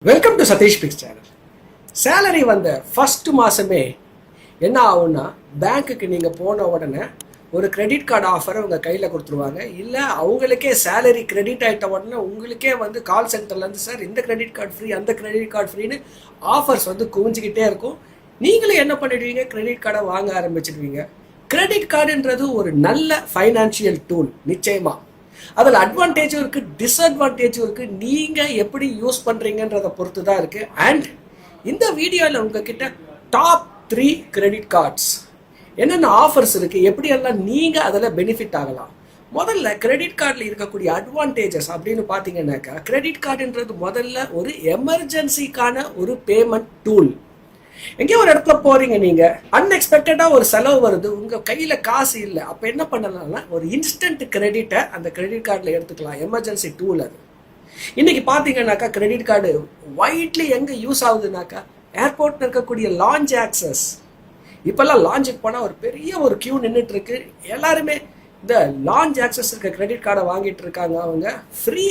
Welcome to Satish pics channel. Salary வந்த first மாதமே என்ன ஆகும்னா, பேங்க்குக்கு நீங்கள் போன உடனே ஒரு கிரெடிட் கார்டு ஆஃபரை உங்கள் கையில் கொடுத்துருவாங்க. இல்லை அவங்களுக்கே சேலரி கிரெடிட் ஆகிட்ட உடனே உங்களுக்கே கால் சென்டர்லேருந்து சார் இந்த கிரெடிட் கார்டு ஃப்ரீ அந்த கிரெடிட் கார்டு ஃப்ரீன்னு ஆஃபர்ஸ் குவிஞ்சிக்கிட்டே இருக்கும். நீங்களும் என்ன பண்ணிடுவீங்க, கிரெடிட் கார்டை வாங்க ஆரம்பிச்சிடுவீங்க. கிரெடிட் கார்டுன்றது ஒரு நல்ல ஃபைனான்சியல் டூல் நிச்சயமாக. அதில் அட்வான்டேஜும் இருக்குது, டிஸ்அட்வான்டேஜும் இருக்குது. நீங்கள் எப்படி யூஸ் பண்ணுறீங்கன்றதை பொறுத்து தான் இருக்குது. அண்ட் இந்த வீடியோவில் உங்ககிட்ட டாப் 3 கிரெடிட் கார்ட்ஸ் என்னென்ன ஆஃபர்ஸ் இருக்குது, எப்படியெல்லாம் நீங்கள் அதில் பெனிஃபிட் ஆகலாம். முதல்ல கிரெடிட் கார்டில் இருக்கக்கூடிய அட்வான்டேஜஸ் அப்படின்னு பார்த்தீங்கன்னாக்கா, கிரெடிட் கார்டுன்றது முதல்ல ஒரு எமர்ஜென்சிக்கான ஒரு பேமெண்ட் டூல். எங்கேயோ ஒரு இடத்துல போறீங்க, நீங்க அன்எக்ஸ்பெக்டடா ஒரு செலவு வருது, உங்க கையில காசு இல்லை, அப்ப என்ன பண்ணலாம்னா ஒரு இன்ஸ்டன்ட் கிரெடிட்டை அந்த கிரெடிட் கார்டில் எடுத்துக்கலாம். எமர்ஜென்சி டூல் அது. இன்னைக்கு பாத்தீங்கன்னாக்கா கிரெடிட் கார்டு வைட்லி எங்க யூஸ் ஆகுதுனாக்கா, ஏர்போர்ட்ல இருக்கக்கூடிய லான்ச் ஆக்சஸ். இப்பெல்லாம் லான்ச்சுக்கு போனா ஒரு பெரிய ஒரு கியூ நின்றுட்டு இருக்கு. எல்லாருமே இந்த லான்ச் ஆக்சஸ் இருக்க கிரெடிட் கார்டை வாங்கிட்டு இருக்காங்க. அவங்க ஃப்ரீ